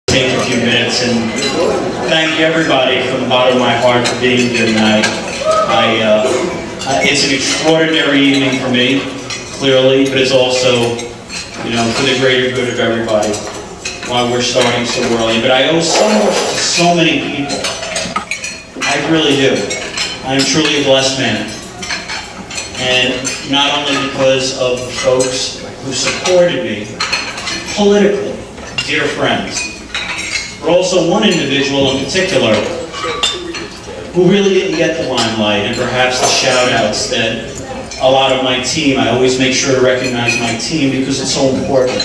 take a few minutes and thank everybody from the bottom of my heart for being here tonight. It's an extraordinary evening for me, clearly, but it's also, you know, for the greater good of everybody, why we're starting so early. But I owe so much to so many people. I really do. I'm truly a blessed man. And not only because of the folks who supported me politically, dear friends, but also one individual in particular who really didn't get the limelight and perhaps the shout-outs that a lot of my team, I always make sure to recognize my team because it's so important.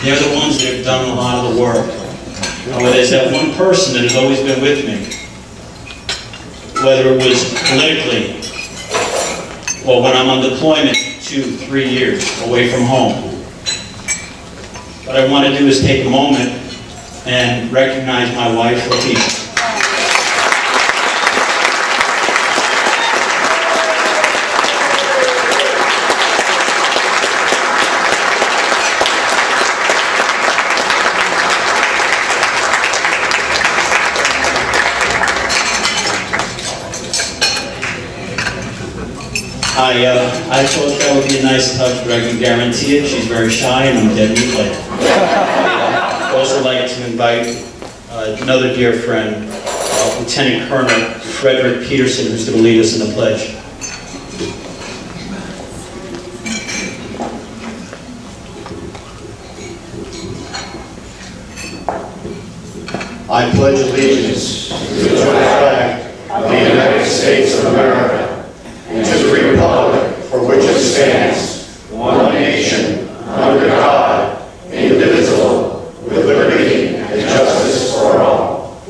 They're the ones that have done a lot of the work. There's that one person that has always been with me, whether it was politically or when I'm on deployment 2-3 years away from home. What I want to do is take a moment and recognize my wife, Letitia. I thought that would be a nice touch, but I can guarantee it. She's very shy and I'm dead meat later. I'd also like to invite another dear friend, Lieutenant Colonel Frederick Peterson, who's going to lead us in the pledge. I pledge allegiance to the flag of the United States of America and to the republic for which it stands, one nation, under God, indivisible, with liberty and justice for all.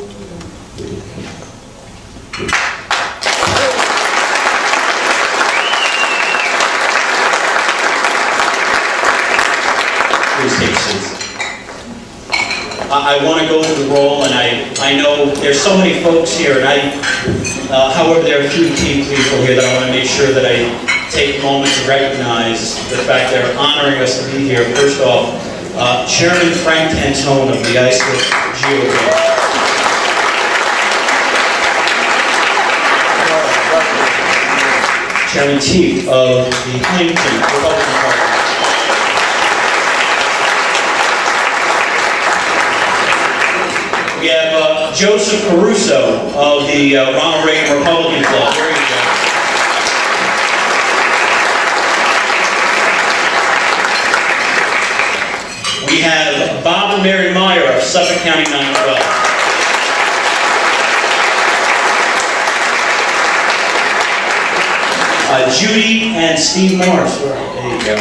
Please take seats. I want to go through the roll, and I know there's so many folks here, and however, there are a few key people here that I want to make sure that I take a moment to recognize the fact they're honoring us to be here. First off, Chairman Frank Cantone of the Islip GOP. Chairman Teague of the Huntington Republican Party. We have Joseph Caruso of the Ronald Reagan Republican Club. There you go. We have Bob and Mary Meyer of Suffolk County 912. Judy and Steve Morris. There you go.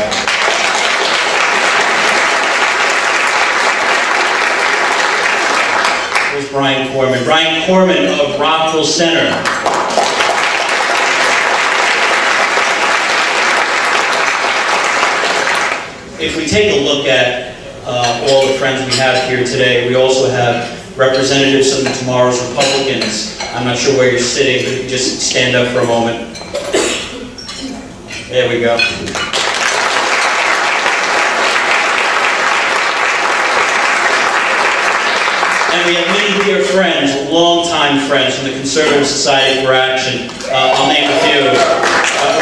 Brian Corman. Brian Corman of Rockville Center. If we take a look at all the friends we have here today, we also have representatives of tomorrow's Republicans. I'm not sure where you're sitting, but just stand up for a moment. There we go. And we have many dear friends, longtime friends from the Conservative Society for Action. I'll name a few.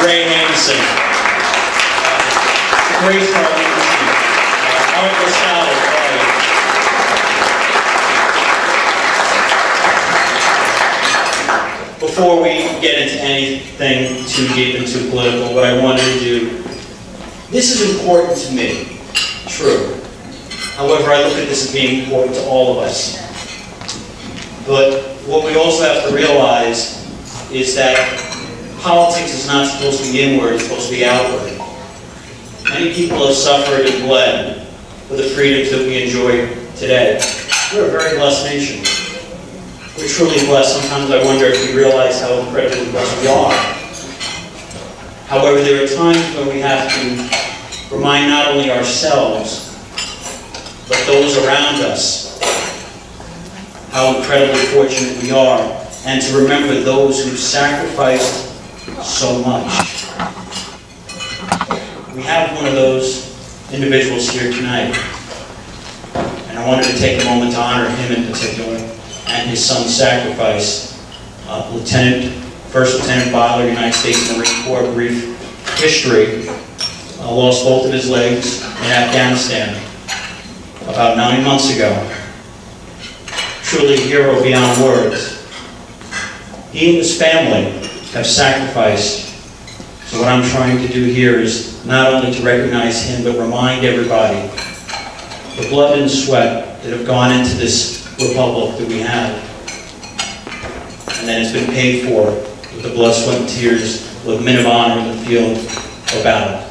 Ray Anderson, Grace Carlucci, Art LaSalle. Before we get into anything too deep and too political, what I wanted to do, this is important to me, true. However, I look at this as being important to all of us. But what we also have to realize is that politics is not supposed to be inward, it's supposed to be outward. Many people have suffered and bled for the freedoms that we enjoy today. We're a very blessed nation. We're truly blessed. Sometimes I wonder if we realize how incredibly blessed we are. However, there are times when we have to remind not only ourselves, but those around us, how incredibly fortunate we are, and to remember those who sacrificed so much. We have one of those individuals here tonight, and I wanted to take a moment to honor him in particular and his son's sacrifice. First Lieutenant Byler, United States Marine Corps, brief history, lost both of his legs in Afghanistan about 9 months ago. Truly a hero beyond words. He and his family have sacrificed. So what I'm trying to do here is not only to recognize him, but remind everybody the blood and sweat that have gone into this republic that we have, and that has been paid for with the blood, sweat, and tears with men of honor in the field of battle.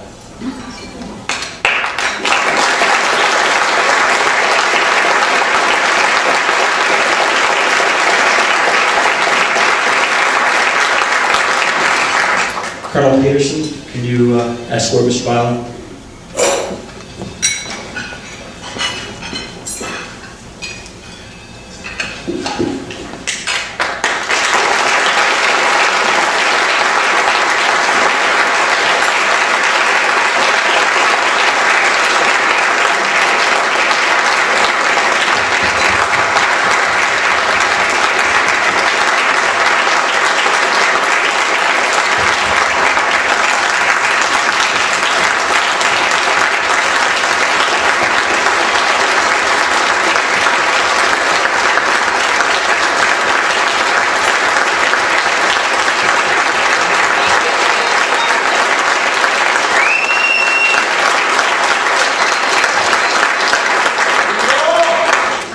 Colonel Peterson, can you escort Mr. Byler?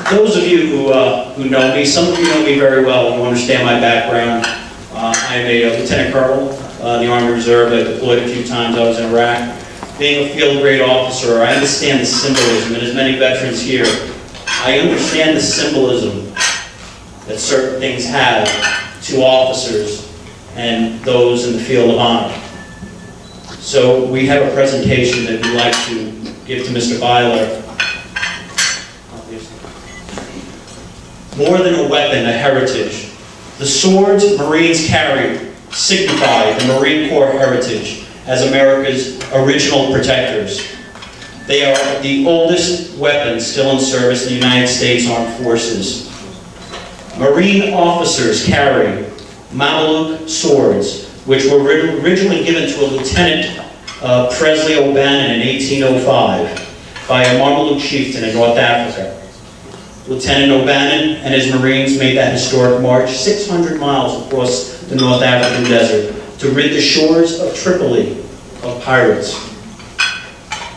Those of you who know me, some of you know me very well, you understand my background. I'm a Lieutenant Colonel in the Army Reserve. I deployed a few times. I was in Iraq. Being a field grade officer, I understand the symbolism, and as many veterans here, I understand the symbolism that certain things have to officers and those in the field of honor. So we have a presentation that we'd like to give to Mr. Byler. More than a weapon, a heritage. The swords Marines carried signify the Marine Corps heritage as America's original protectors. They are the oldest weapons still in service in the United States Armed Forces. Marine officers carry Mameluke swords, which were originally given to a Lieutenant Presley O'Bannon in 1805 by a Mameluke chieftain in North Africa. Lieutenant O'Bannon and his Marines made that historic march 600 miles across the North African desert to rid the shores of Tripoli of pirates.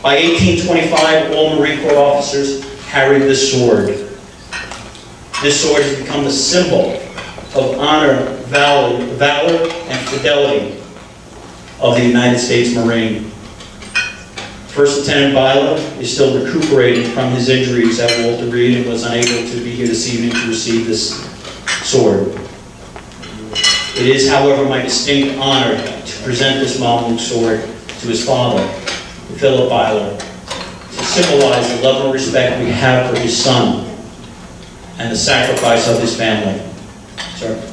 By 1825, all Marine Corps officers carried this sword. This sword has become the symbol of honor, valor, and fidelity of the United States Marine. First Lieutenant Byler is still recuperating from his injuries at Walter Reed and was unable to be here this evening to receive this sword. It is, however, my distinct honor to present this Mameluke sword to his father, Philip Byler, to symbolize the love and respect we have for his son and the sacrifice of his family. Sir.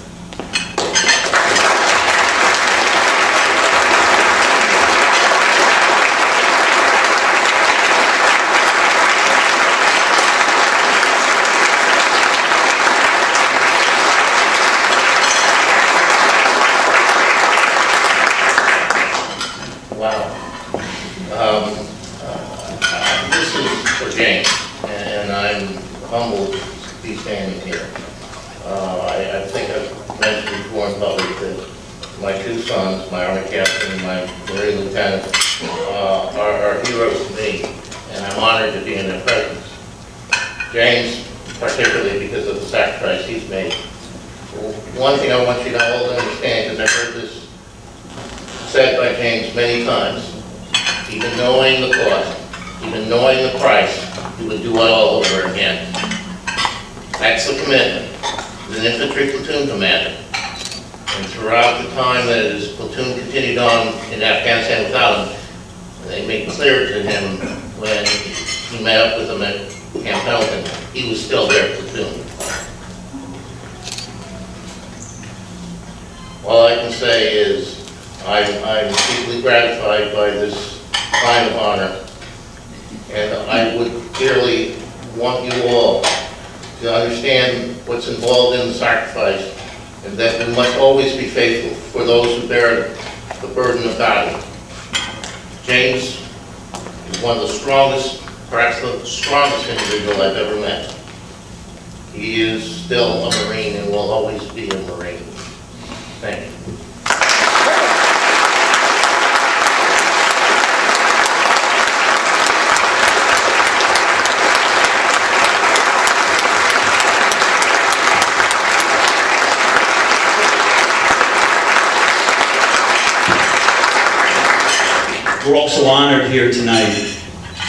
This is for James, and I'm humbled to be standing here. I think I've mentioned before in public that my two sons, my Army Captain and my Marine Lieutenant, are heroes to me, and I'm honored to be in their presence. James, particularly because of the sacrifice he's made. One thing I want you to all understand, because I've heard this said by James many times, even knowing the cost, even knowing the price, he would do it all over again. That's the commitment. He's an infantry platoon commander. And throughout the time that his platoon continued on in Afghanistan without him, they made clear to him when he met up with them at Camp Pendleton, he was still their platoon. All I can say is I'm deeply gratified by this sign of honor, and I would dearly want you all to understand what's involved in the sacrifice, and that we must always be faithful for those who bear the burden of God. James is one of the strongest, perhaps the strongest individual I've ever met. He is still a Marine and will always be a Marine. Thank you. We're also honored here tonight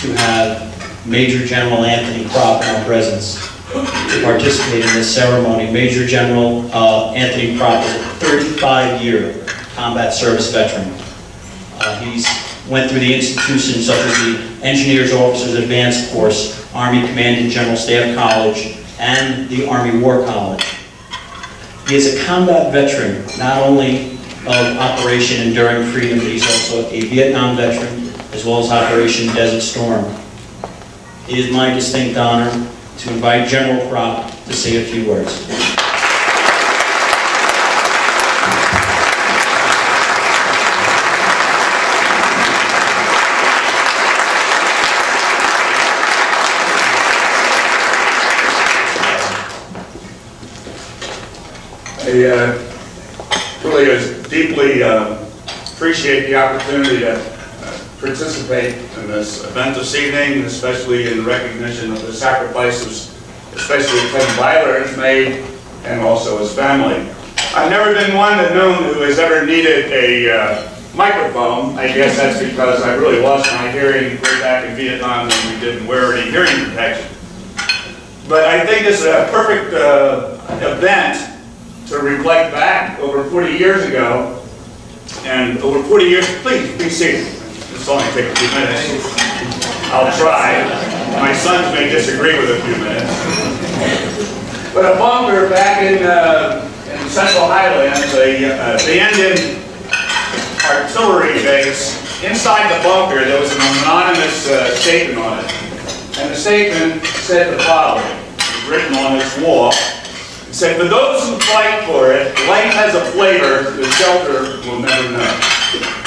to have Major General Anthony Propp in our presence to participate in this ceremony. Major General Anthony Propp is a 35-year combat service veteran. He's went through the institutions such as the Engineers Officers Advanced Course, Army Command and General Staff College, and the Army War College. He is a combat veteran, not only of Operation Enduring Freedom, but he's also a Vietnam veteran, as well as Operation Desert Storm. It is my distinct honor to invite General Propp to say a few words. I really deeply appreciate the opportunity to participate in this event this evening, especially in recognition of the sacrifices, especially Ken Byler has made, and also his family. I've never been one who has ever needed a microphone. I guess that's because I really lost my hearing way back in Vietnam when we didn't wear any hearing protection. But I think it's a perfect event to reflect back over 40 years ago, and over 40 years, please be seated. This will only take a few minutes. I'll try. My sons may disagree with a few minutes. But a bunker back in Central Highlands, the Indian artillery base, inside the bunker there was an anonymous statement on it. And the statement said the following, it was written on this wall. It said, "For those who fight for it, life has a flavor the shelter will never know."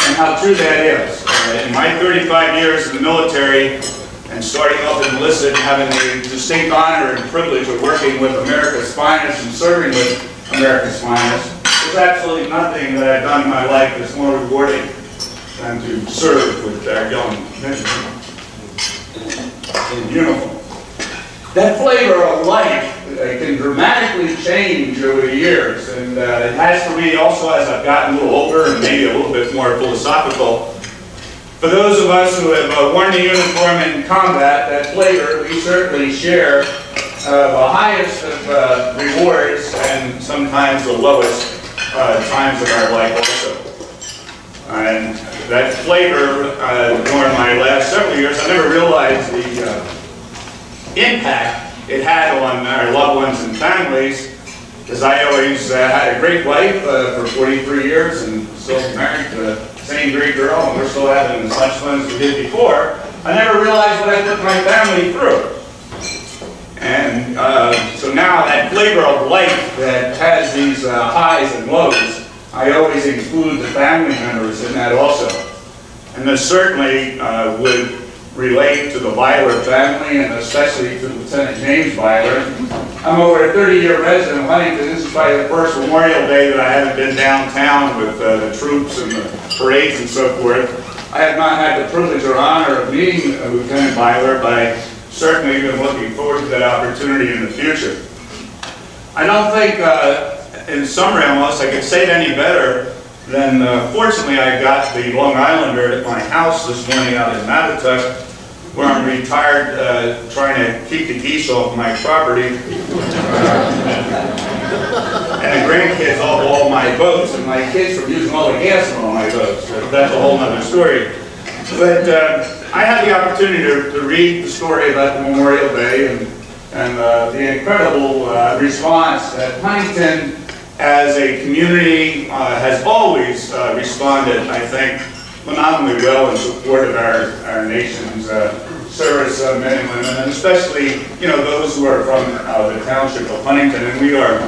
And how true that is. In my 35 years in the military, and starting off enlisted and having the distinct honor and privilege of working with America's finest and serving with America's finest, there's absolutely nothing that I've done in my life that's more rewarding than to serve with our young men in uniform. That flavor of life can dramatically change over the years, and it has for me also as I've gotten a little older and maybe a little bit more philosophical. For those of us who have worn the uniform in combat, that flavor we certainly share the highest of rewards and sometimes the lowest times of our life also. And that flavor during my last several years, I never realized the impact it had on our loved ones and families, because I always had a great wife for 43 years and still married to the same great girl, and we're still having as much fun as we did before. I never realized what I put my family through. And so now that flavor of life that has these highs and lows, I always include the family members in that also. And this certainly would relate to the Byler family, and especially to Lieutenant James Byler. I'm over a 30-year resident of Huntington. This is probably the first Memorial Day that I haven't been downtown with the troops and the parades and so forth. I have not had the privilege or honor of meeting Lieutenant Byler, but I certainly been looking forward to that opportunity in the future. I don't think, in summary almost, I could say it any better than, fortunately, I got the Long Islander at my house this morning out in Mattatuck, where I'm retired trying to keep the geese off my property. And the grandkids all my boats, and my kids from using all the gas in all my boats. That's a whole other story. But I had the opportunity to read the story about the Memorial Day and the incredible response that Huntington as a community has always responded, I think, phenomenally well in support of our nation's service men and women, and especially, you know, those who are from the township of Huntington. And we are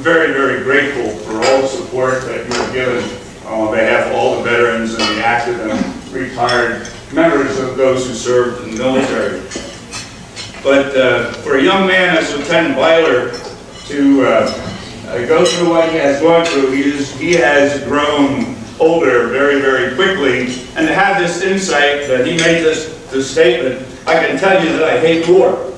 very, very grateful for all the support that you have given on behalf of all the veterans and the active and retired members of those who served in the military. But for a young man as Lieutenant Byler to go through what he has gone through, he has grown older very, very quickly, and to have this insight that he made this statement, I can tell you that I hate war.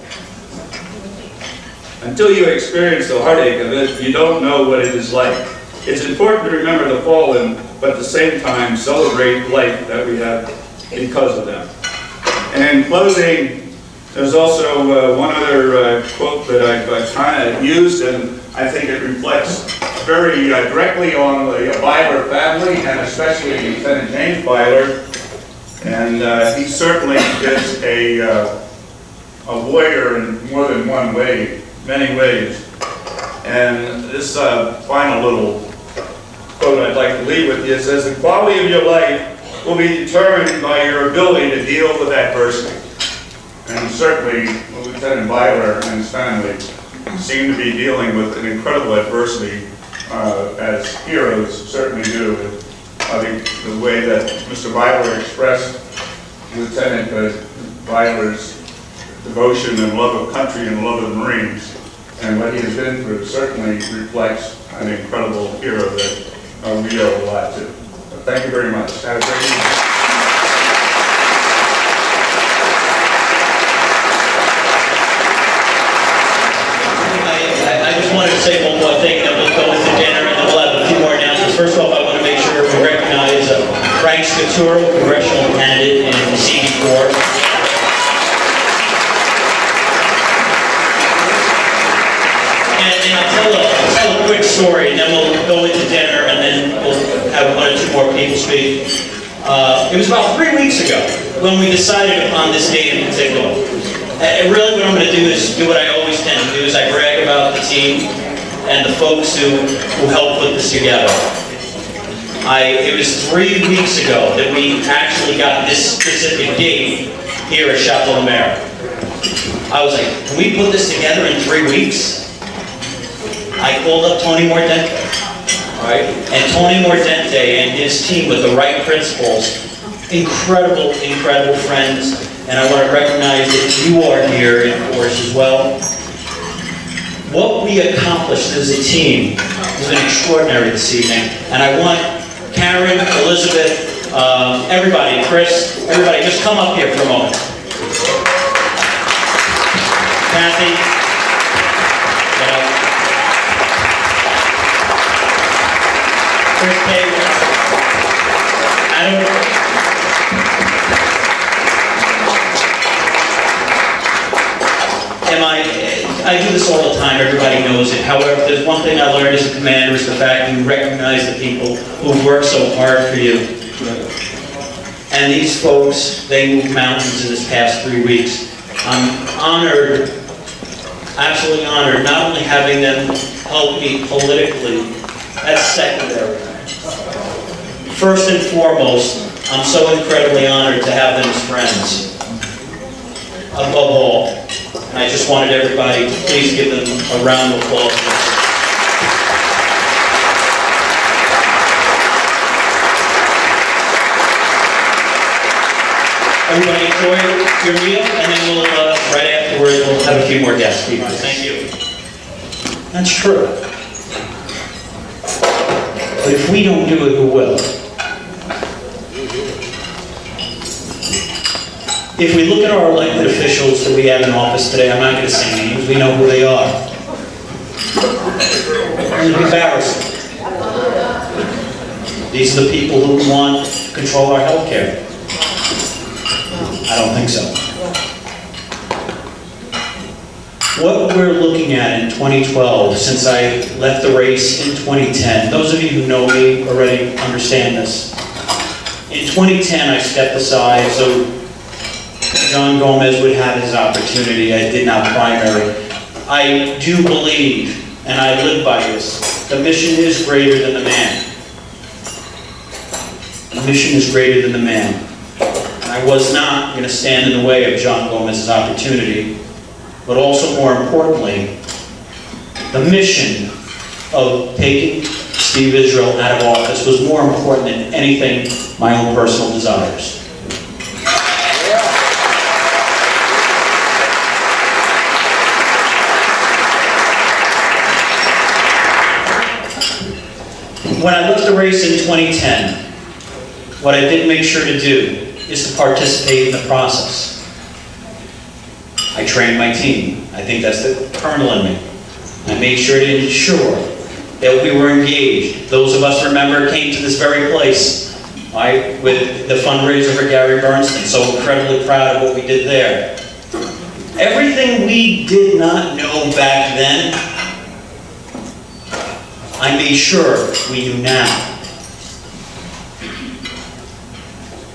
Until you experience the heartache of it, you don't know what it is like. It's important to remember the fallen, but at the same time celebrate life that we have because of them. And in closing, there's also one other quote that I've kind of used, and I think it reflects very directly on the Byler family, and especially Lieutenant James Byler. And he certainly is a warrior in more than one way, many ways. And this final little quote I'd like to leave with you, it says, "The quality of your life will be determined by your ability to deal with adversity." And certainly, Lieutenant Byler and his family seem to be dealing with an incredible adversity, as heroes certainly do. I think the way that Mr. Byler expressed Lieutenant Byler's devotion and love of country and love of the Marines, and what he has been through certainly reflects an incredible hero that we owe a lot to. So thank you very much. Have a great evening. I just wanted to say one more thing, then we'll go into dinner and then we'll have a few more announcements. First off, I want to make sure we recognize Frank Scaturo, congressional candidate in CD4. And I'll tell a quick story, and then we'll go into dinner, and then we'll have one or two more people speak. It was about 3 weeks ago when we decided upon this day in particular. And really what I'm going to do is do what I always tend to do, is I brag about the team and the folks who helped put this together. It was 3 weeks ago that we actually got this specific date here at Chateau La Mer. I was like, can we put this together in 3 weeks? I called up Tony Mordente, right? And Tony Mordente and his team with the right principles, incredible, incredible friends. And I want to recognize that you are here in force as well. What we accomplished as a team has been extraordinary this evening. And I want Karen, Elizabeth, everybody, Chris, everybody, just come up here for a moment. Kathy. Chris K. Adam. I do this all the time, everybody knows it. However, there's one thing I learned as a commander is the fact that you recognize the people who've worked so hard for you. And these folks, they moved mountains in this past 3 weeks. I'm honored, absolutely honored, not only having them help me politically, that's secondary. First and foremost, I'm so incredibly honored to have them as friends. Above all, and I just wanted everybody to please give them a round of applause. Everybody enjoy your meal, and then we'll, right afterwards, we'll have a few more guest speakers. Thank you. That's true. But if we don't do it, who will? If we look at our elected officials that we have in office today, I'm not going to say names, we know who they are. It's embarrassing. These are the people who want to control our health care. I don't think so. What we're looking at in 2012, since I left the race in 2010, those of you who know me already understand this. In 2010, I stepped aside so John Gomez would have his opportunity. I did not primary. I do believe, and I live by this, the mission is greater than the man. The mission is greater than the man. I was not going to stand in the way of John Gomez's opportunity, but also more importantly, the mission of taking Steve Israel out of office was more important than anything my own personal desires. When I left the race in 2010, what I did make sure to do is to participate in the process. I trained my team. I think that's the kernel in me. I made sure to ensure that we were engaged. Those of us, remember, came to this very place with the fundraiser for Gary Bernstein, so incredibly proud of what we did there. Everything we did not know back then, I made sure we do now.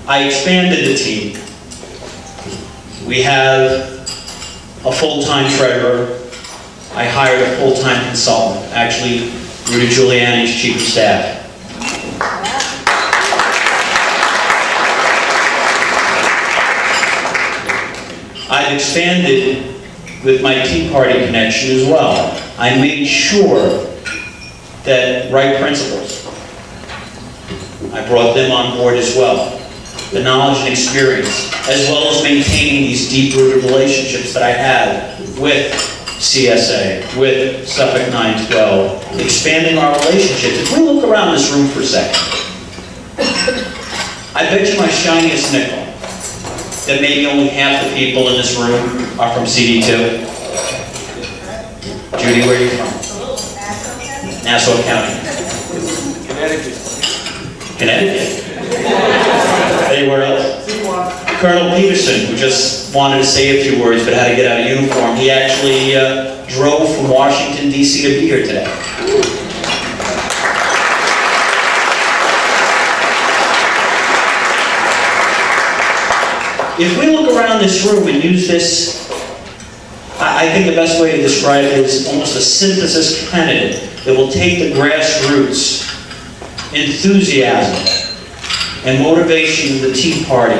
I expanded the team. We have a full-time treasurer. I hired a full-time consultant, actually Rudy Giuliani's chief of staff. I've expanded with my Tea Party connection as well. I made sure that right principles, I brought them on board as well. The knowledge and experience, as well as maintaining these deep-rooted relationships that I have with CSA, with Suffolk 912, expanding our relationships. If we look around this room for a second, I bet you my shiniest nickel that maybe only half the people in this room are from CD2. Judy, where are you from? Nassau County. Connecticut. Anywhere else? Colonel Peterson, who just wanted to say a few words but had to get out of uniform, he actually drove from Washington, D.C. to be here today. If we look around this room and use this, I think the best way to describe it is almost a synthesis candidate that will take the grassroots enthusiasm and motivation of the Tea Party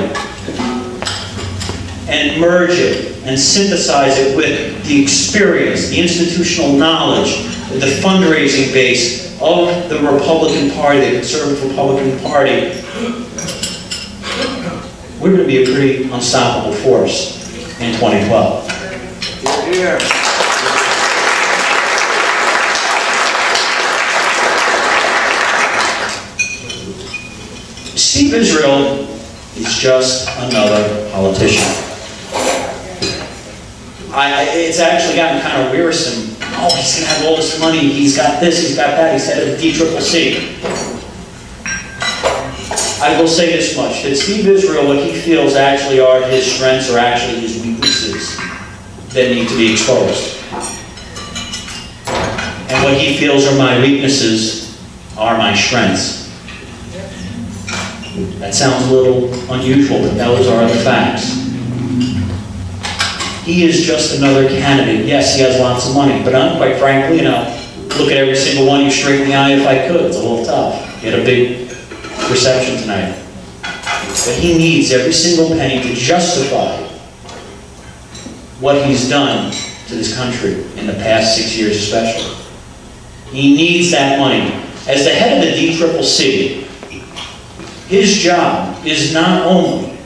and merge it and synthesize it with the experience, the institutional knowledge, the fundraising base of the Republican Party, the conservative Republican Party, we're going to be a pretty unstoppable force in 2012. Yeah. Steve Israel is just another politician. It's actually gotten kind of wearisome. Oh, he's going to have all this money, he's got this, he's got that, he's head of the DCCC. I will say this much, that Steve Israel, what he feels actually are his strengths are actually his weaknesses that need to be exposed. And what he feels are my weaknesses are my strengths. That sounds a little unusual, but those are the facts. He is just another candidate. Yes, he has lots of money, but I'm quite frankly, look at every single one you straight in the eye if I could. It's a little tough. He had a big reception tonight. But he needs every single penny to justify what he's done to this country in the past 6 years especially. He needs that money. As the head of the DCCC, his job is not only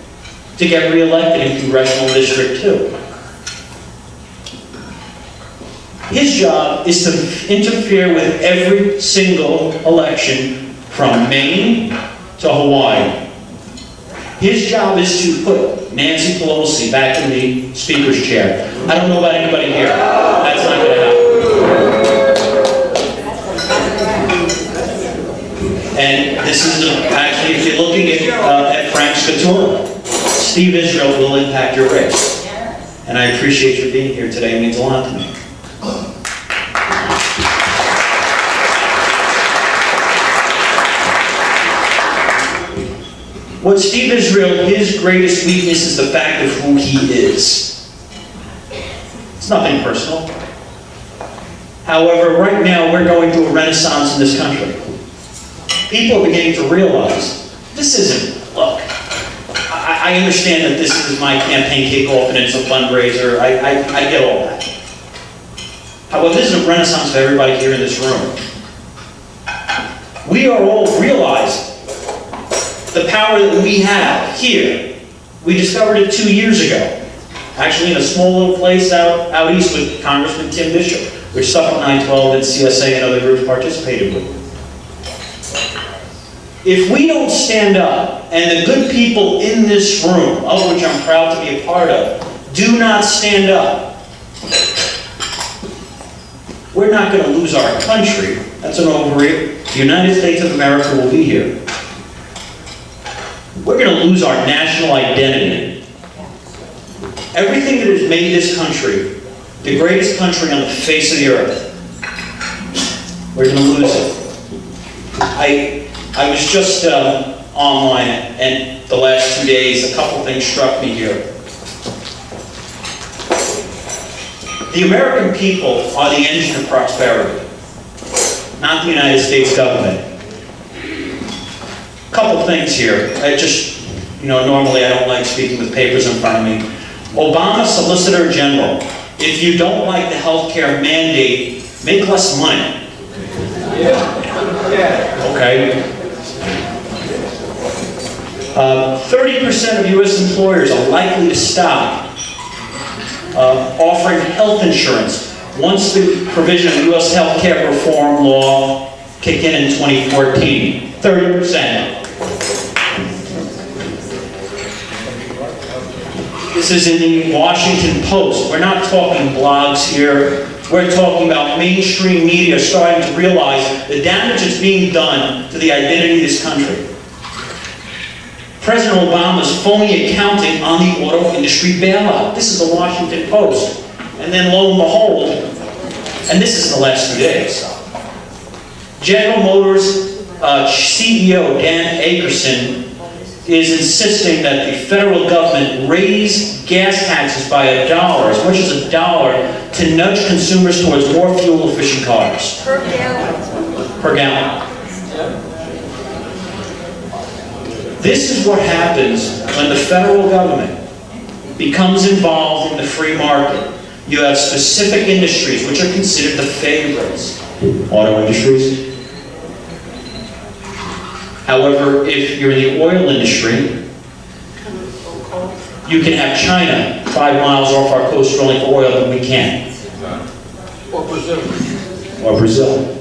to get reelected in Congressional District 2. His job is to interfere with every single election from Maine to Hawaii. His job is to put Nancy Pelosi back in the Speaker's chair. I don't know about anybody here. That's not going to happen. And this is actually, if you're looking at Frank Scatura, Steve Israel will impact your race. And I appreciate your being here today. It means a lot to me. What Steve Israel, his greatest weakness is the fact of who he is. It's nothing personal. However, right now we're going through a renaissance in this country. People are beginning to realize this isn't, look, I understand that this is my campaign kickoff and it's a fundraiser. I get all that. However, this is a renaissance for everybody here in this room. We are all realizing the power that we have here. We discovered it 2 years ago. Actually in a small little place out east with Congressman Tim Bishop, which Suffolk 912 and CSA and other groups participated with. If we don't stand up, and the good people in this room, of which I'm proud to be a part of, do not stand up, we're not going to lose our country. That's an overreach. The United States of America will be here. We're going to lose our national identity. Everything that has made this country the greatest country on the face of the earth, we're going to lose it. I was just online, and the last 2 days, a couple things struck me here. The American people are the engine of prosperity, not the United States government. A couple things here. Normally I don't like speaking with papers in front of me. Obama Solicitor General, if you don't like the healthcare mandate, make less money. Okay. 30% of U.S. employers are likely to stop offering health insurance once the provision of U.S. healthcare reform law kicked in 2014. 30%. This is in the Washington Post. We're not talking blogs here. We're talking about mainstream media starting to realize the damage that's being done to the identity of this country. President Obama's phony accounting on the auto industry bailout. This is the Washington Post. And then lo and behold, and this is the last 2 days, General Motors CEO Dan Akerson is insisting that the federal government raise gas taxes by $1, as much as $1, to nudge consumers towards more fuel-efficient cars. Per gallon. Per gallon. This is what happens when the federal government becomes involved in the free market. You have specific industries which are considered the favorites. Auto industries. However, if you're in the oil industry, you can have China 5 miles off our coast drilling for oil, but we can't. Or Brazil. Or Brazil.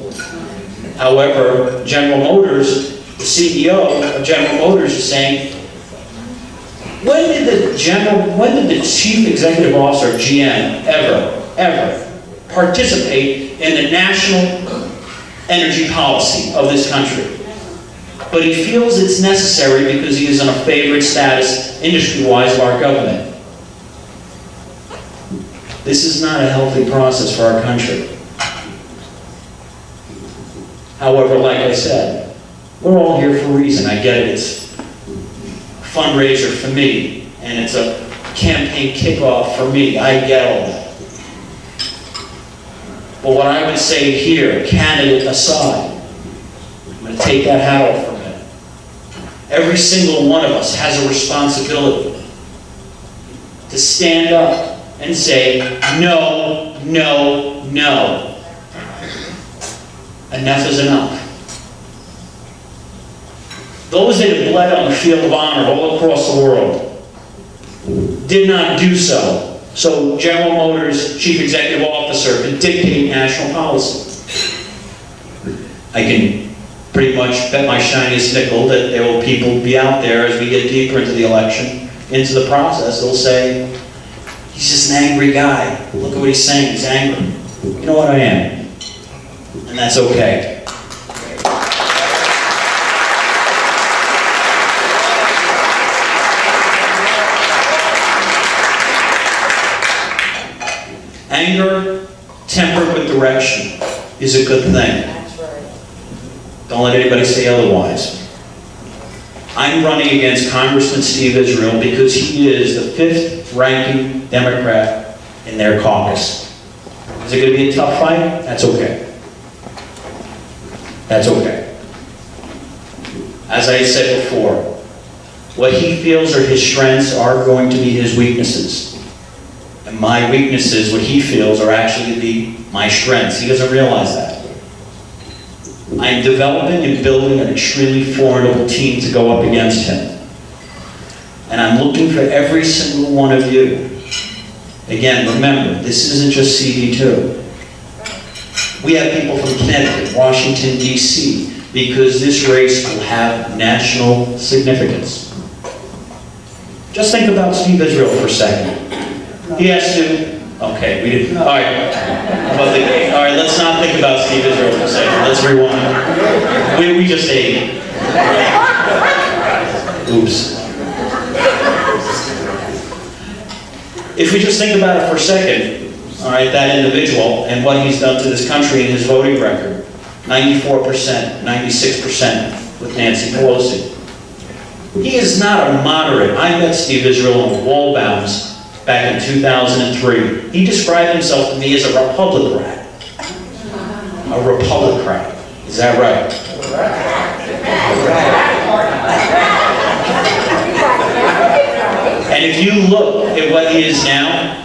However, General Motors, the CEO of General Motors is saying, when did the Chief Executive Officer, GM, ever participate in the national energy policy of this country? But he feels it's necessary because he is in a favored status, industry-wise, of our government. This is not a healthy process for our country. However, like I said, we're all here for a reason. I get it. It's a fundraiser for me, and it's a campaign kickoff for me. I get all that. But what I would say here, candidate aside, I'm going to take that hat off for a minute. Every single one of us has a responsibility to stand up and say, no, no, no. Enough is enough. Those that have bled on the field of honor all across the world did not do so. So General Motors' Chief Executive Officer can dictate national policy. I can pretty much bet my shiniest nickel that there will people be out there as we get deeper into the election, into the process, they'll say, he's just an angry guy. Look at what he's saying, he's angry. You know what, I am. And that's okay. Anger, tempered with direction, is a good thing. Don't let anybody say otherwise. I'm running against Congressman Steve Israel because he is the 5th ranking Democrat in their caucus. Is it going to be a tough fight? That's okay. That's okay. As I said before, What he feels are his strengths are going to be his weaknesses. And my weaknesses, what he feels, are actually my strengths. He doesn't realize that. I'm developing and building an extremely formidable team to go up against him. And I'm looking for every single one of you. Again, remember, this isn't just CD2. We have people from Connecticut, Washington, D.C., because this race will have national significance. Just think about Steve Israel for a second. He has to, okay, we didn't, all right. All right, let's not think about Steve Israel for a second. Let's rewind. We just ate. Oops. If we just think about it for a second, all right, that individual and what he's done to this country and his voting record, 94%, 96% with Nancy Pelosi. He is not a moderate. I met Steve Israel on wall bounds back in 2003. He described himself to me as a Republican. A Republican. Is that right? And if you look at what he is now,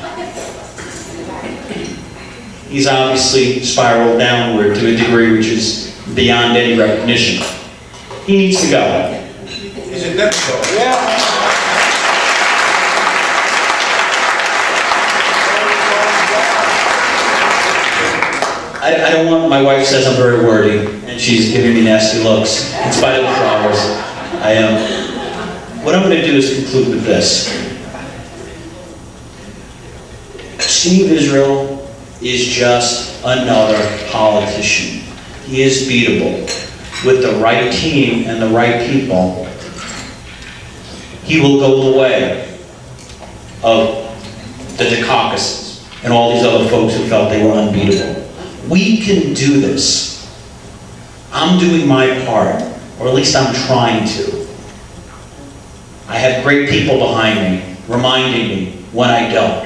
he's obviously spiraled downward to a degree which is beyond any recognition. He needs to go. Is it difficult? Yeah. I don't want, my wife says I'm very wordy, and she's giving me nasty looks, in spite of the flowers. What I'm going to do is conclude with this. Steve Israel is just another politician. He is beatable. With the right team and the right people, he will go the way of the Dukakis and all these other folks who felt they were unbeatable. We can do this. I'm doing my part, or at least I'm trying to. I have great people behind me, reminding me when I don't.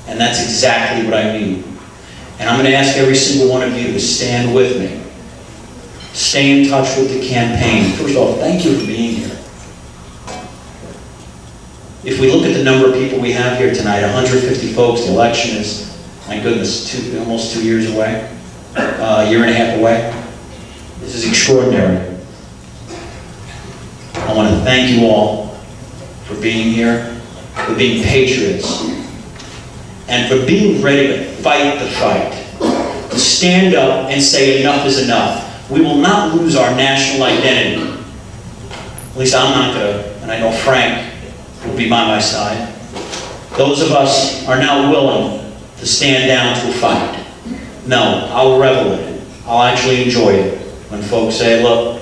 And that's exactly what I need. And I'm going to ask every single one of you to stand with me. Stay in touch with the campaign. First of all, thank you for being here. If we look at the number of people we have here tonight, 150 folks, the election is, my goodness, almost 2 years away, a year and a half away. This is extraordinary. I want to thank you all for being here, for being patriots, and for being ready to fight the fight, to stand up and say enough is enough. We will not lose our national identity. At least I'm not going to, and I know Frank will be by my side. Those of us are now willing to stand down to a fight. No, I'll revel in it. I'll actually enjoy it. When folks say, look,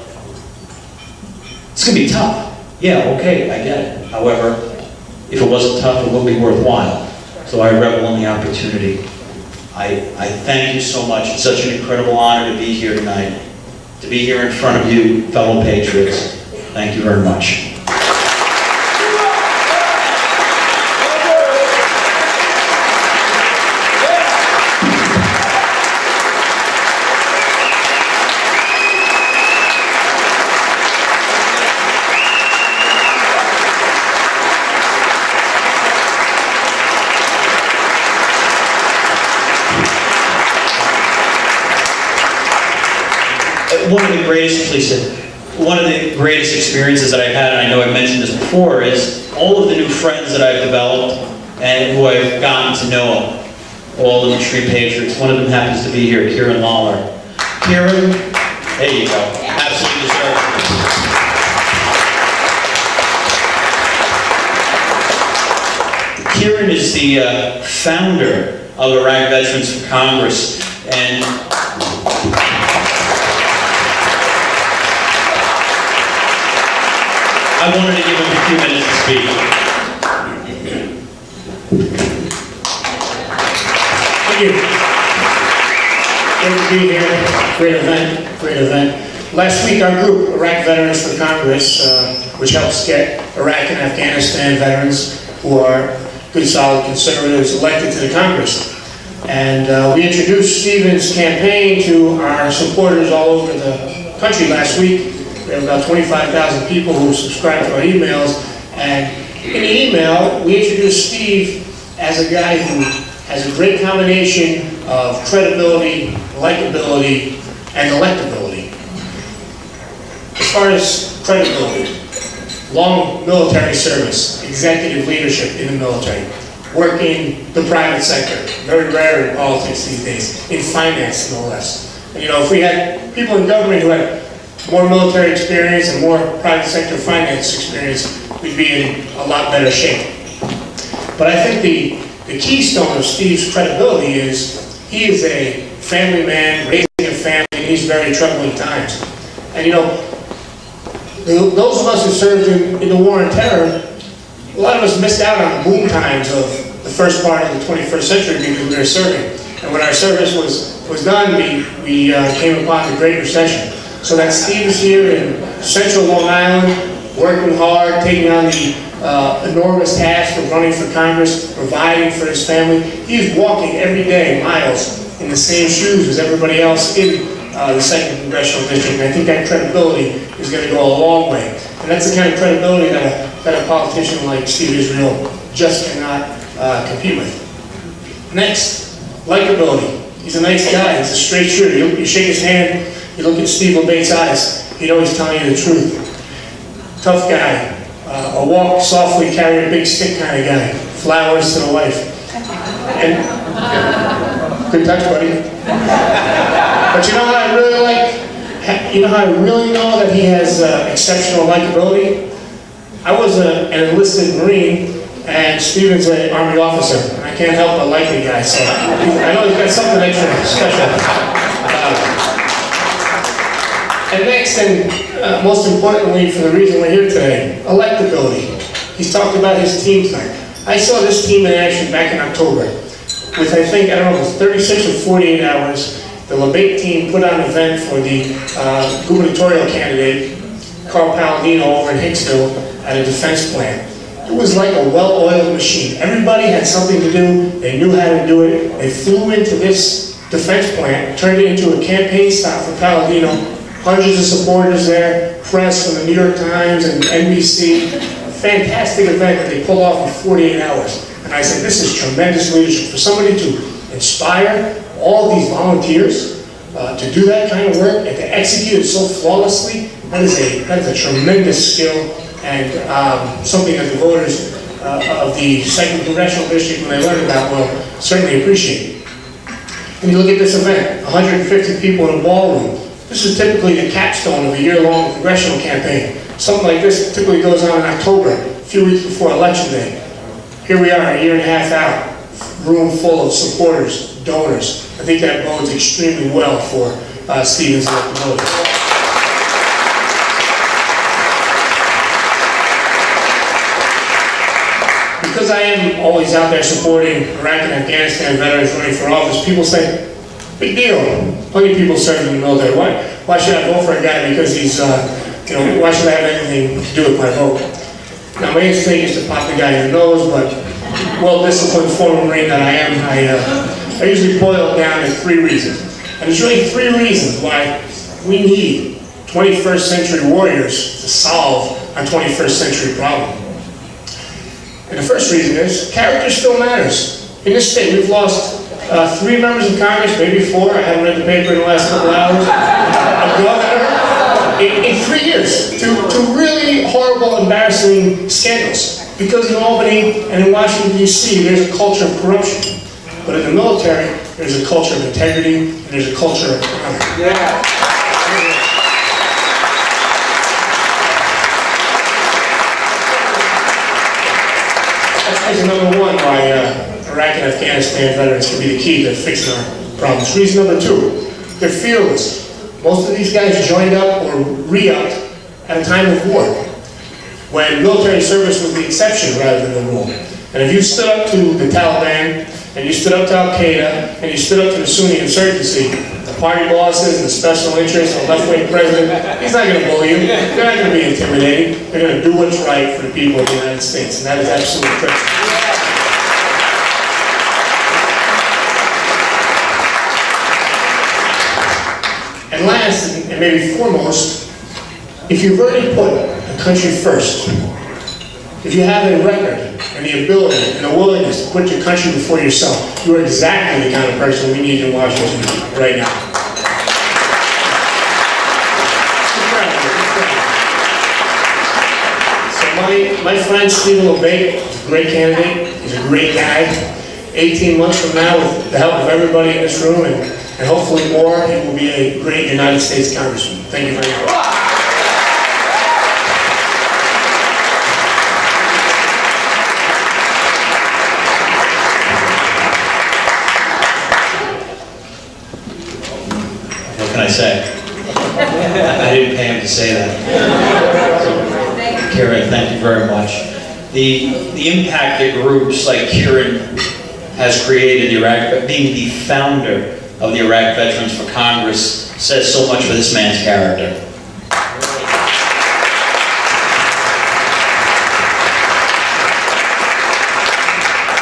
it's going to be tough. Yeah, okay, I get it. However, if it wasn't tough, it wouldn't be worthwhile. So I revel in the opportunity. I thank you so much. It's such an incredible honor to be here tonight, to be here in front of you, fellow patriots. Thank you very much. One of the greatest experiences that I've had, and I know I've mentioned this before, is all of the new friends that I've developed and who I've gotten to know, all of them true patriots. One of them happens to be here, Kieran Lawler. Kieran, there you go, absolutely deserved. Kieran is the founder of Iraq Veterans for Congress, and I wanted to give him a few minutes to speak. Thank you. Good to be here. Great event. Great event. Last week, our group, Iraq Veterans for Congress, which helps get Iraq and Afghanistan veterans who are good, solid conservatives elected to the Congress. And we introduced Stephen's campaign to our supporters all over the country last week. We have about 25,000 people who subscribe to our emails, and in the email, we introduce Steve as a guy who has a great combination of credibility, likability, and electability. As far as credibility, long military service, executive leadership in the military, working the private sector, very rare in politics these days, in finance no less. And, you know, if we had people in government who had more military experience and more private sector finance experience, we'd be in a lot better shape. But I think the keystone of Steve's credibility is he is a family man, raising a family in these very troubling times. And you know, those of us who served in the war on terror, a lot of us missed out on the boom times of the first part of the 21st century because we were serving. And when our service was done, we came upon the Great Recession. So that Steve is here in central Long Island, working hard, taking on the enormous task of running for Congress, providing for his family. He's walking every day miles in the same shoes as everybody else in the 2nd Congressional District. And I think that credibility is going to go a long way. And that's the kind of credibility that a politician like Steve Israel just cannot compete with. Next, likability. He's a nice guy. He's a straight shooter. You shake his hand, you look at Steve Labate's eyes, he'd always tell you the truth. Tough guy. A walk softly, carry a big stick kind of guy. Flowers to the wife. And good touch, buddy. But you know how I really like, you know how I really know that he has exceptional likability? I was an enlisted Marine, and Steven's an Army officer, and I can't help but like the guy, so I know he's got something extra special. And next, and most importantly, for the reason we're here today, electability. He's talked about his team tonight. I saw this team in action back in October. With, I think, I don't know, it was 36 or 48 hours, the Labate team put on an event for the gubernatorial candidate, Carl Palladino, over in Hicksville at a defense plant. It was like a well-oiled machine. Everybody had something to do. They knew how to do it. They flew into this defense plant, turned it into a campaign stop for Palladino. Hundreds of supporters there, press from the New York Times and NBC. Fantastic event that they pulled off in 48 hours. And I said, this is tremendous leadership. For somebody to inspire all these volunteers to do that kind of work and to execute it so flawlessly, that is a tremendous skill and something that the voters of the 2nd Congressional District, when they learn about, will certainly appreciate. And you look at this event, 150 people in a ballroom. This is typically the capstone of a year-long congressional campaign. Something like this typically goes on in October, a few weeks before Election Day. Here we are, a year and a half out, room full of supporters, donors. I think that bodes extremely well for Stephen's electability. Because I am always out there supporting Iraq and Afghanistan veterans running for office, people say, big deal. Plenty of people serving in the military. Why should I vote for a guy because he's, why should I have anything to do with my vote? Now, my instinct is to pop the guy in the nose, but well-disciplined former Marine that I am, I usually boil it down to 3 reasons. And there's really 3 reasons why we need 21st century warriors to solve our 21st century problem. And the first reason is character still matters. In this state, we've lost 3 members of Congress, maybe 4. I haven't read the paper in the last couple hours. A governor in 3 years to really horrible, embarrassing scandals. Because in Albany and in Washington, D.C., there's a culture of corruption. But in the military, there's a culture of integrity and there's a culture of honor. Yeah. That's reason number 1 why Iraq and Afghanistan veterans can be the key to fixing our problems. Reason number 2, they're fearless. Most of these guys joined up or re-upped at a time of war, when military service was the exception rather than the rule. And if you stood up to the Taliban, and you stood up to Al-Qaeda, and you stood up to the Sunni insurgency, the party bosses, the special interests, the left-wing president, he's not going to bully you. They're not going to be intimidating. They're going to do what's right for the people of the United States, and that is absolutely critical. And last, and maybe foremost, If you've already put the country first, if you have a record and the ability and the willingness to put your country before yourself, you are exactly the kind of person we need in Washington right now. So my friend Stephen Labate is a great candidate. He's a great guy. 18 months from now, with the help of everybody in this room and hopefully more, he will be a great United States Congressman. Thank you very much. What can I say? I didn't pay him to say that. So, Kieran, thank you very much. The impact that groups like Kieran has created, being the founder of the Iraq Veterans for Congress, says so much for this man's character.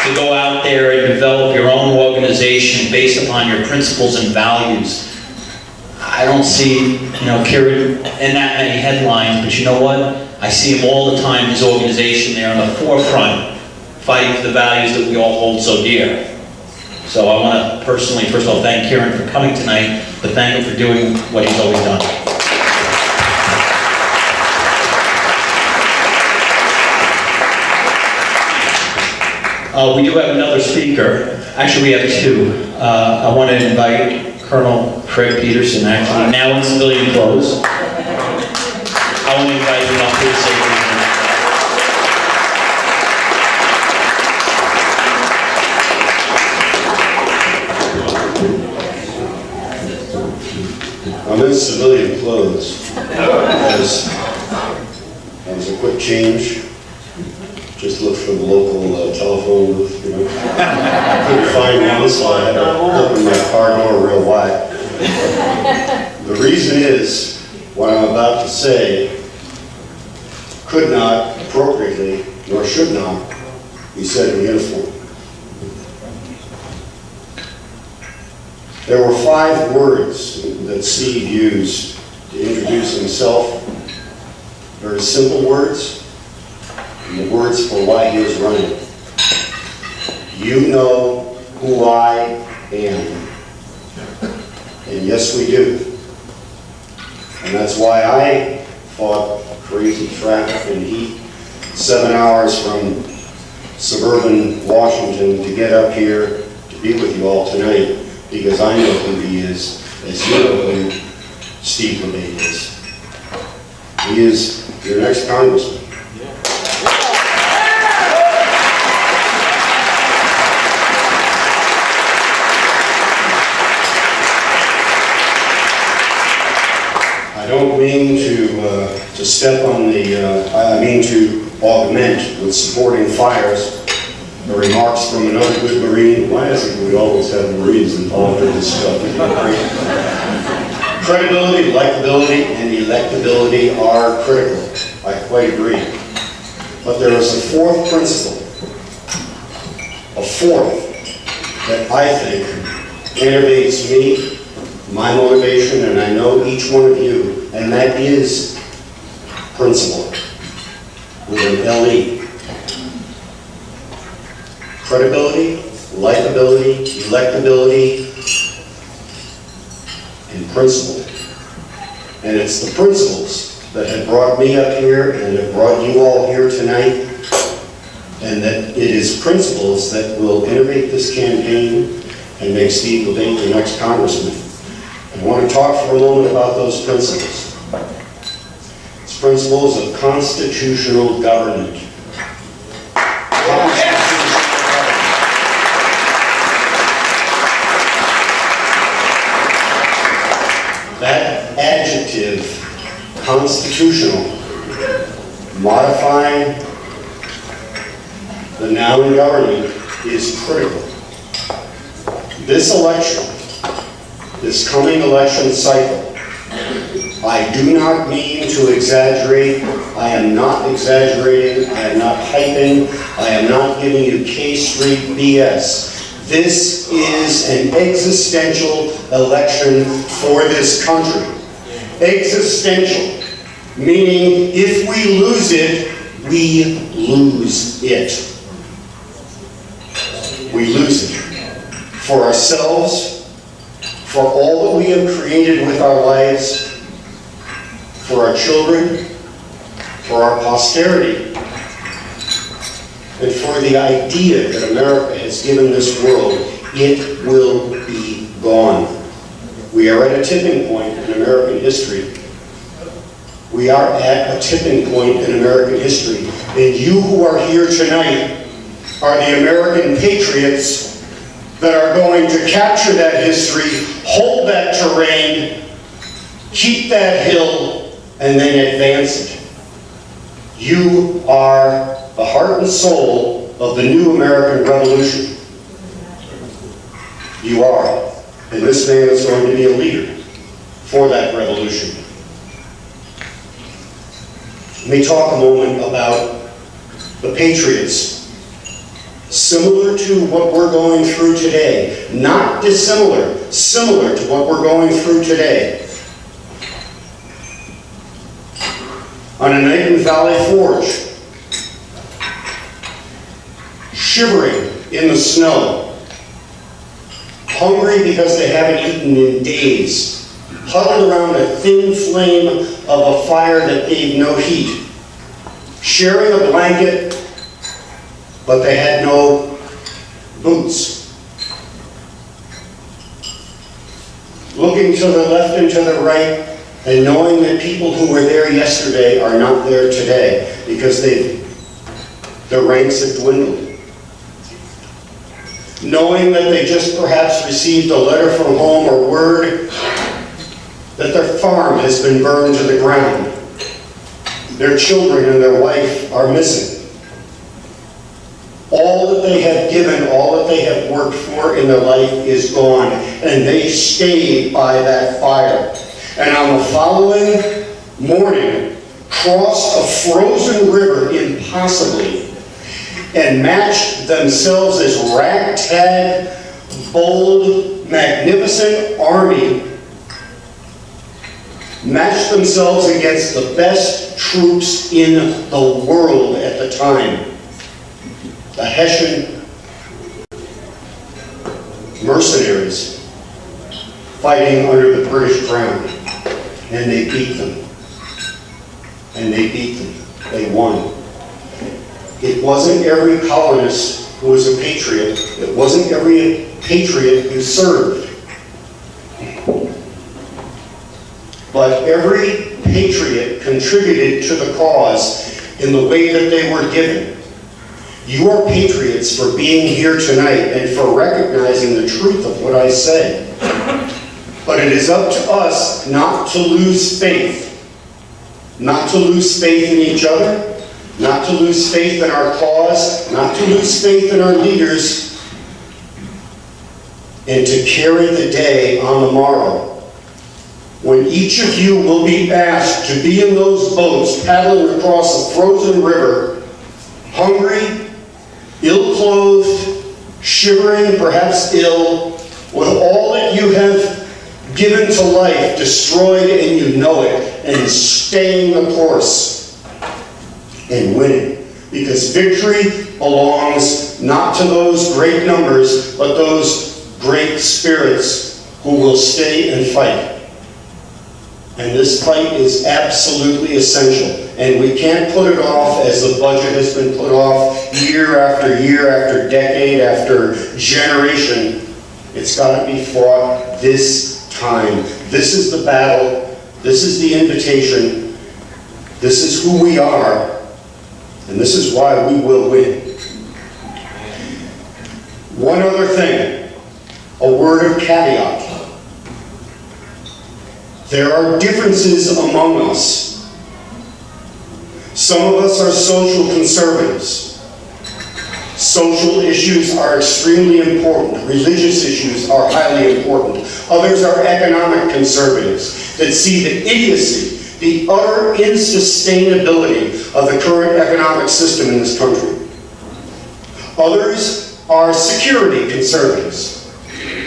To go out there and develop your own organization based upon your principles and values. I don't see, Kieran in that many headlines, but you know what? I see him all the time, his organization there on the forefront, fighting for the values that we all hold so dear. So I want to personally, first of all, thank Kieran for coming tonight, but thank him for doing what he's always done. We do have another speaker. Actually, we have two. I want to invite Colonel Craig Peterson, actually, now in civilian clothes. I want to invite him up to the stage. I'm in civilian clothes. That was a quick change. Just looked for the local telephone booth, Couldn't find one, so I had to open my car door real wide. The reason is, what I'm about to say could not appropriately, nor should not, be said in uniform. There were 5 words that Steve used to introduce himself. Very simple words. And the words for why he was running. You know who I am. And yes, we do. And that's why I fought crazy traffic and heat 7 hours from suburban Washington to get up here to be with you all tonight, because I know who he is, as you know who Steve Labate is. He is your next congressman. I don't mean to step on I mean to augment with supporting fires the remarks from another good Marine. Why is it we always have Marines involved in this stuff? Credibility, likability, and electability are critical. I quite agree. But there is a 4th principle, that I think innervates me, my motivation, and I know each one of you, and that is principle, with an L-E. Credibility, likability, electability, and principle. And it's the principles that have brought me up here and have brought you all here tonight, and that it is principles that will innovate this campaign and make Steve Labate the next congressman. I want to talk for a moment about those principles. It's principles of constitutional government. That adjective, constitutional, modifying the noun government, is critical. This election, this coming election cycle, I do not mean to exaggerate. I am not exaggerating. I am not hyping. I am not giving you K-Street BS. This is an existential election for this country. Existential. Meaning, if we lose it, we lose it. We lose it. For ourselves, for all that we have created with our lives, for our children, for our posterity, and for the idea that America has given this world, it will be gone. We are at a tipping point in American history. We are at a tipping point in American history. And you who are here tonight are the American patriots that are going to capture that history, hold that terrain, keep that hill, and then advance it. You are the heart and soul of the new American Revolution. You are. And this man is going to be a leader for that revolution. Let me talk a moment about the patriots. Similar to what we're going through today. Not dissimilar. Similar to what we're going through today. On a night in Valley Forge, shivering in the snow, hungry because they haven't eaten in days, huddled around a thin flame of a fire that gave no heat, sharing a blanket, but they had no boots. Looking to the left and to the right, and knowing that people who were there yesterday are not there today because their ranks have dwindled. Knowing that they just perhaps received a letter from home or word that their farm has been burned to the ground. Their children and their wife are missing. All that they have given, all that they have worked for in their life is gone, and they stayed by that fire. And on the following morning, crossed a frozen river impossibly, and matched themselves as ragtag, bold, magnificent army, matched themselves against the best troops in the world at the time. The Hessian mercenaries fighting under the British crown. And they beat them. And they beat them. They won. It wasn't every colonist who was a patriot. It wasn't every patriot who served. But every patriot contributed to the cause in the way that they were given. You are patriots for being here tonight and for recognizing the truth of what I say. But it is up to us not to lose faith. Not to lose faith in each other. Not to lose faith in our cause. Not to lose faith in our leaders. And to carry the day on the morrow, when each of you will be asked to be in those boats paddling across a frozen river, hungry, ill-clothed, shivering, perhaps ill, with all that you have given to life destroyed and you know it, and staying the course and winning. Because victory belongs not to those great numbers, but those great spirits who will stay and fight. And this fight is absolutely essential. And we can't put it off as the budget has been put off year after year after decade after generation. It's got to be fought this time. This is the battle. This is the invitation. This is who we are. And this is why we will win. One other thing, a word of caveat. There are differences among us. Some of us are social conservatives. Social issues are extremely important. Religious issues are highly important. Others are economic conservatives that see the idiocy, the utter insustainability of the current economic system in this country. Others are security conservatives.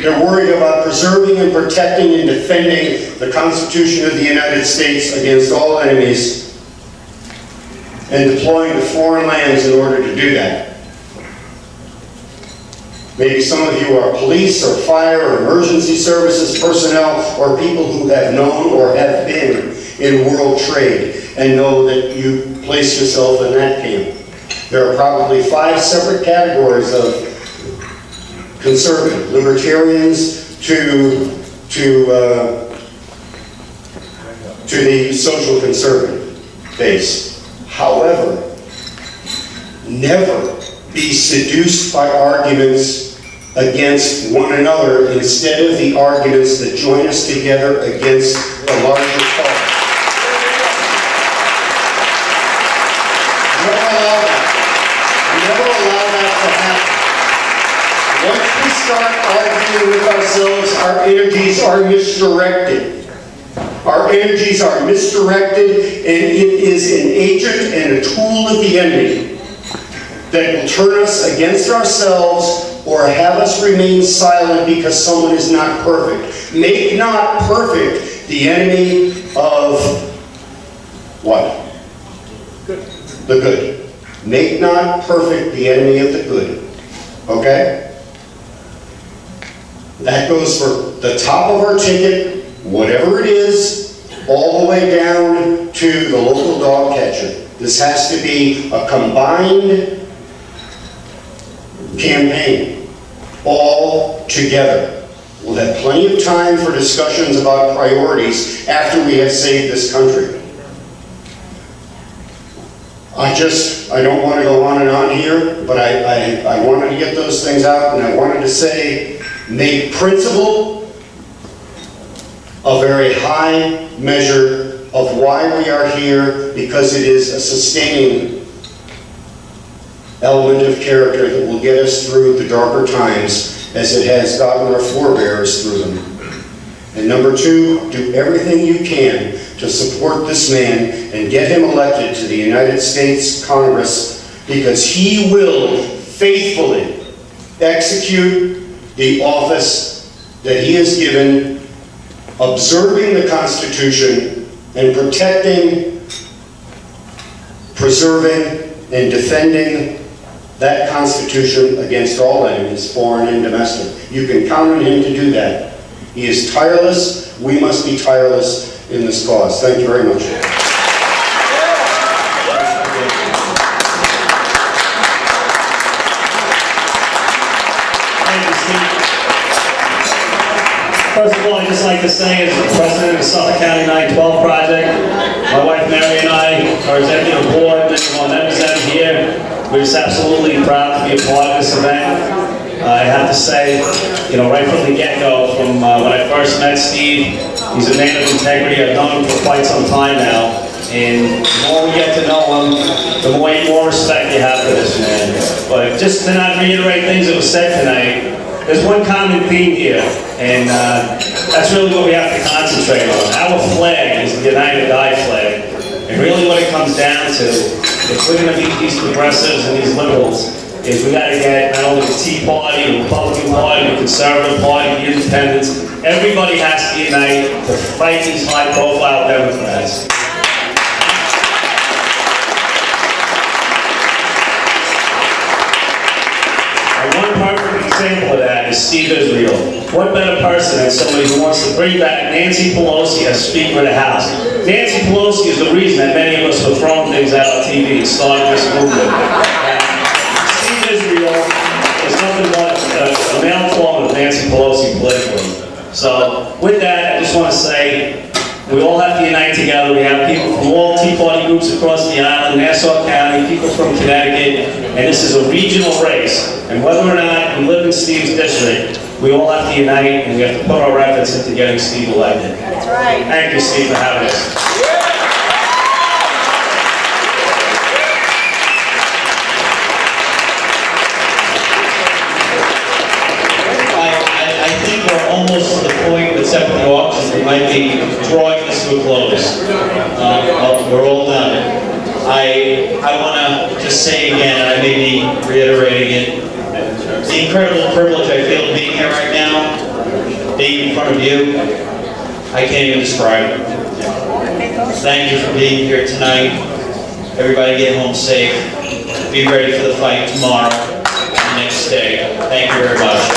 They're worried about preserving and protecting and defending the Constitution of the United States against all enemies and deploying to foreign lands in order to do that. Maybe some of you are police or fire or emergency services personnel or people who have known or have been in world trade and know that you place yourself in that camp. There are probably 5 separate categories of conservative, libertarians to the social conservative base. However, never be seduced by arguments against one another instead of the arguments that join us together against the larger cause. Never allow that to happen. Once we start arguing with ourselves, our energies are misdirected. Our energies are misdirected, and it is an agent and a tool of the enemy that will turn us against ourselves or have us remain silent because someone is not perfect. Make not perfect the enemy of what? Good. The good. Make not perfect the enemy of the good. Okay? That goes for the top of our ticket, whatever it is, all the way down to the local dog catcher. This has to be a combined campaign. All together. We'll have plenty of time for discussions about priorities after we have saved this country. I don't want to go on and on here, but I wanted to get those things out, and I wanted to say, make principle a very high measure of why we are here, because it is a sustaining element of character that will get us through the darker times as it has gotten our forebears through them. And number 2, do everything you can to support this man and get him elected to the United States Congress, because he will faithfully execute the office that he is given, observing the Constitution and protecting, preserving, and defending that Constitution against all enemies, foreign and domestic. You can count on him to do that. He is tireless. We must be tireless in this cause. Thank you very much. First of all, I'd just like to say, as the president of the Suffolk County 912 Project, my wife Mary and I, our executive board, and everyone represented here, we're just absolutely proud to be a part of this event. I have to say, right from the get-go, from when I first met Steve, he's a man of integrity. I've known him for quite some time now. And the more we get to know him, the more respect you have for this man. But just to not reiterate things that were said tonight, there's one common theme here, and that's really what we have to concentrate on. Our flag is the United Die flag. And really what it comes down to, if we're going to beat these progressives and these liberals, is we got to get not only the Tea Party, the Republican Party, the Conservative Party, the Independents, everybody has to unite to fight these high-profile Democrats. One perfect example of that is Steve Israel. What better person than somebody who wants to bring back Nancy Pelosi as Speaker of the House? Nancy Pelosi is the reason that many of us were throwing things out on TV and started this movement. Steve Israel is nothing but a male clone of Nancy Pelosi politically. So with that, I just want to say, we all have to unite together. We have people from all Tea Party groups across the island, Nassau County, people from Connecticut, and this is a regional race. And whether or not we live in Steve's district, we all have to unite, and we have to put our efforts into getting Steve elected. That's right. Thank you, Steve, for having us. I think we're almost to the point with separate auctions, we might be drawing this to a close. We're all done. I want to just say again, and I may be reiterating it, the incredible privilege I feel of being here right now. being in front of you, I can't even describe it. Thank you for being here tonight. Everybody get home safe. Be ready for the fight tomorrow and the next day. Thank you very much.